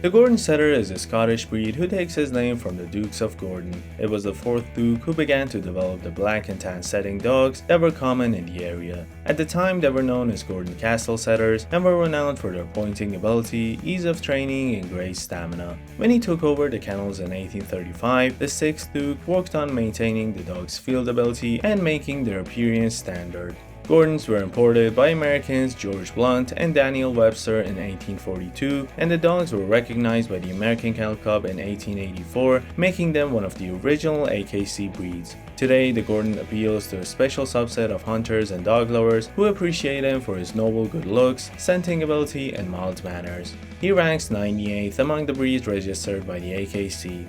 The Gordon Setter is a Scottish breed who takes his name from the Dukes of Gordon. It was the 4th Duke who began to develop the black and tan setting dogs that were common in the area. At the time, they were known as Gordon Castle Setters and were renowned for their pointing ability, ease of training, and great stamina. When he took over the kennels in 1835, the 6th Duke worked on maintaining the dog's field ability and making their appearance standard. Gordons were imported by Americans George Blunt and Daniel Webster in 1842, and the dogs were recognized by the American Kennel Club in 1884, making them one of the original AKC breeds. Today, the Gordon appeals to a special subset of hunters and dog lovers who appreciate him for his noble good looks, scenting ability, and mild manners. He ranks 98th among the breeds registered by the AKC.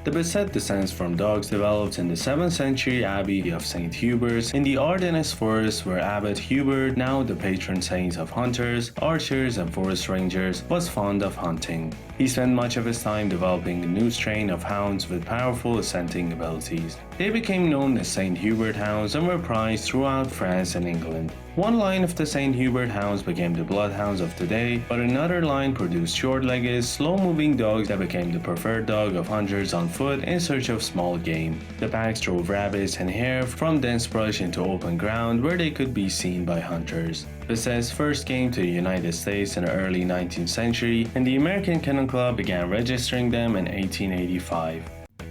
The Basset descends from dogs developed in the 7th century abbey of St. Hubert's in the Ardennes forest, where Abbot Hubert, now the patron saint of hunters, archers, and forest rangers, was fond of hunting. He spent much of his time developing a new strain of hounds with powerful scenting abilities. They became known as St. Hubert hounds and were prized throughout France and England. One line of the St. Hubert hounds became the bloodhounds of today, but another line produced short-legged, slow-moving dogs that became the preferred dog of hunters on foot in search of small game. The packs drove rabbits and hare from dense brush into open ground where they could be seen by hunters. Bassets first came to the United States in the early 19th century, and the American Kennel Club began registering them in 1885.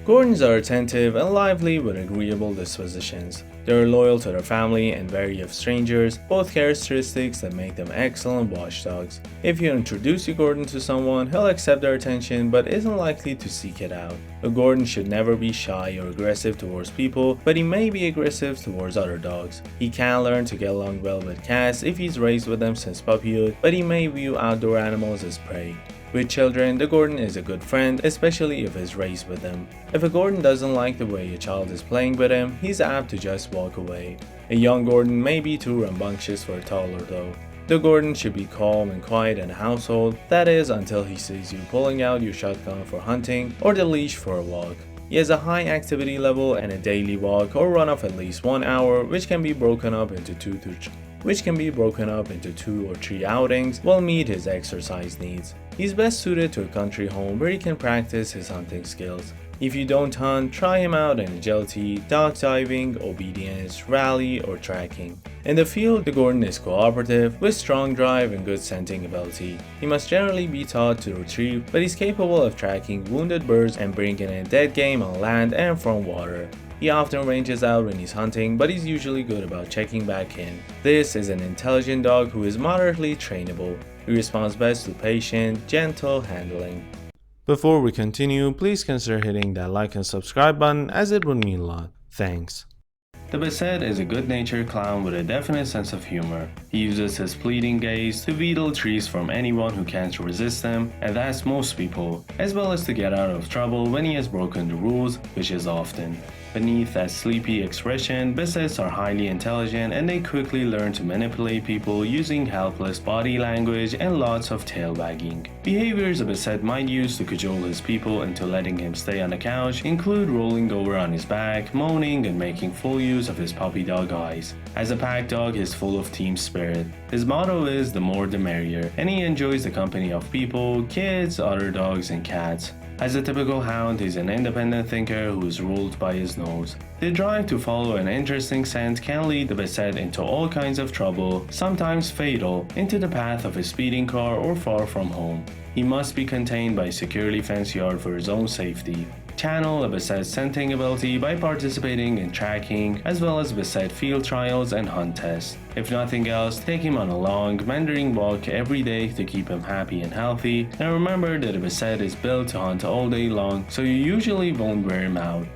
Gordons are attentive and lively with agreeable dispositions. They are loyal to their family and wary of strangers, both characteristics that make them excellent watchdogs. If you introduce your Gordon to someone, he'll accept their attention but isn't likely to seek it out. A Gordon should never be shy or aggressive towards people, but he may be aggressive towards other dogs. He can learn to get along well with cats if he's raised with them since puppyhood, but he may view outdoor animals as prey. With children, the Gordon is a good friend, especially if he's raised with them. If a Gordon doesn't like the way a child is playing with him, he's apt to just walk away. A young Gordon may be too rambunctious for a toddler though. The Gordon should be calm and quiet in the household, that is until he sees you pulling out your shotgun for hunting or the leash for a walk. He has a high activity level, and a daily walk or run of at least 1 hour, which can be broken up into 2 or 3 outings, will meet his exercise needs. He's best suited to a country home where he can practice his hunting skills. If you don't hunt, try him out in agility, dog diving, obedience, rally, or tracking. In the field, the Gordon is cooperative, with strong drive and good scenting ability. He must generally be taught to retrieve, but he's capable of tracking wounded birds and bringing in dead game on land and from water. He often ranges out when he's hunting, but he's usually good about checking back in. This is an intelligent dog who is moderately trainable. He responds best to patient, gentle handling. Before we continue, please consider hitting that like and subscribe button, as it would mean a lot. Thanks. The Basset is a good-natured clown with a definite sense of humor. He uses his pleading gaze to wheedle treats from anyone who can't resist him, and that's most people, as well as to get out of trouble when he has broken the rules, which is often. Beneath that sleepy expression, Bassets are highly intelligent and they quickly learn to manipulate people using helpless body language and lots of tail wagging. Behaviors a Basset might use to cajole his people into letting him stay on the couch include rolling over on his back, moaning, and making full use of his puppy dog eyes. As a pack dog, he is full of team spirit. His motto is the more the merrier, and he enjoys the company of people, kids, other dogs, and cats. As a typical hound, he's an independent thinker who is ruled by his nose. The drive to follow an interesting scent can lead the Basset into all kinds of trouble, sometimes fatal, into the path of a speeding car or far from home. He must be contained by a securely fenced yard for his own safety. Channel a Basset's scenting ability by participating in tracking, as well as Basset field trials and hunt tests. If nothing else, take him on a long, meandering walk every day to keep him happy and healthy, and remember that a Basset is built to hunt all day long, so you usually won't wear him out.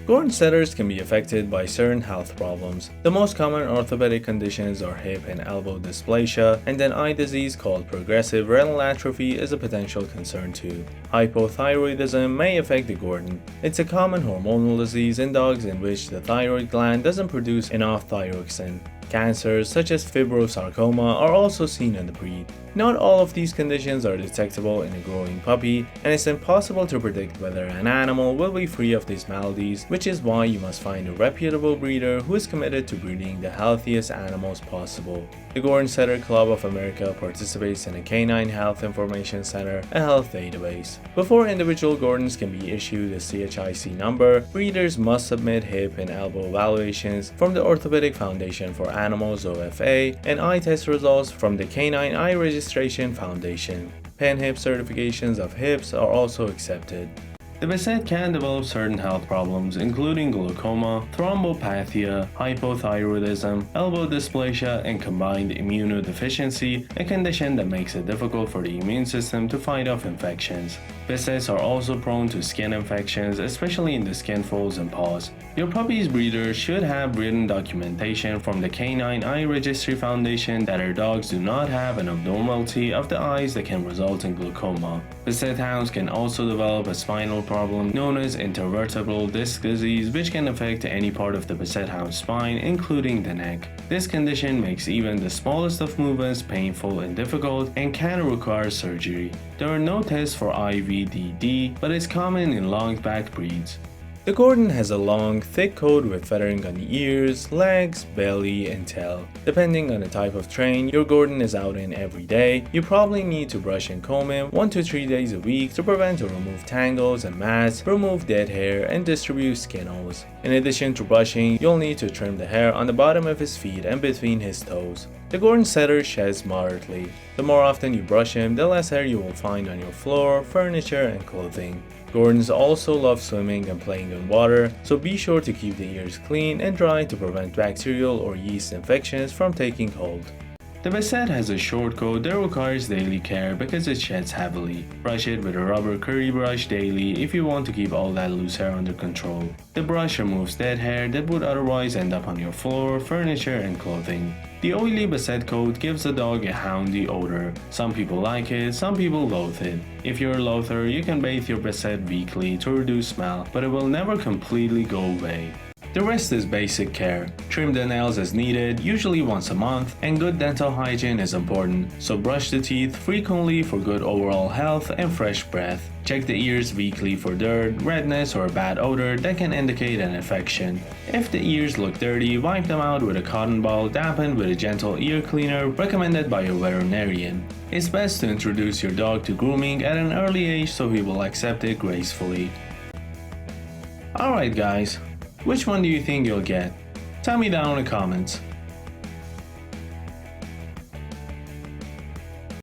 Gordon Setters can be affected by certain health problems. The most common orthopedic conditions are hip and elbow dysplasia, and an eye disease called progressive retinal atrophy is a potential concern too. Hypothyroidism may affect the Gordon. It's a common hormonal disease in dogs in which the thyroid gland doesn't produce enough thyroxine. Cancers such as fibrosarcoma are also seen in the breed. Not all of these conditions are detectable in a growing puppy, and it's impossible to predict whether an animal will be free of these maladies, which is why you must find a reputable breeder who is committed to breeding the healthiest animals possible. The Gordon Setter Club of America participates in a Canine Health Information Center, a health database. Before individual Gordons can be issued a CHIC number, breeders must submit hip and elbow evaluations from the Orthopedic Foundation for Animals OFA and eye test results from the Canine Eye Registration Foundation. Pen hip certifications of hips are also accepted. The Basset can develop certain health problems including glaucoma, thrombopathia, hypothyroidism, elbow dysplasia, and combined immunodeficiency, a condition that makes it difficult for the immune system to fight off infections. Bassets are also prone to skin infections, especially in the skin folds and paws. Your puppy's breeder should have written documentation from the Canine Eye Registry Foundation that our dogs do not have an abnormality of the eyes that can result in glaucoma. Basset hounds can also develop a spinal problem known as intervertebral disc disease, which can affect any part of the Basset hound's spine, including the neck. This condition makes even the smallest of movements painful and difficult and can require surgery. There are no tests for IVDD, but it's common in long-backed breeds. The Gordon has a long, thick coat with feathering on the ears, legs, belly, and tail. Depending on the type of train your Gordon is out in every day, you probably need to brush and comb him 1 to 3 days a week to prevent or remove tangles and mats, remove dead hair, and distribute skin holes. In addition to brushing, you'll need to trim the hair on the bottom of his feet and between his toes. The Gordon Setter sheds moderately. The more often you brush him, the less hair you will find on your floor, furniture, and clothing. Gordons also love swimming and playing in water, so be sure to keep the ears clean and dry to prevent bacterial or yeast infections from taking hold. The Basset has a short coat that requires daily care because it sheds heavily. Brush it with a rubber curry brush daily if you want to keep all that loose hair under control. The brush removes dead hair that would otherwise end up on your floor, furniture, and clothing. The oily Basset coat gives the dog a houndy odor. Some people like it, some people loathe it. If you're a loather, you can bathe your Basset weekly to reduce smell, but it will never completely go away. The rest is basic care. Trim the nails as needed, usually once a month, and good dental hygiene is important, so brush the teeth frequently for good overall health and fresh breath. Check the ears weekly for dirt, redness, or a bad odor that can indicate an infection. If the ears look dirty, wipe them out with a cotton ball dampened with a gentle ear cleaner recommended by your veterinarian. It's best to introduce your dog to grooming at an early age so he will accept it gracefully. Alright guys, which one do you think you'll get? Tell me down in the comments.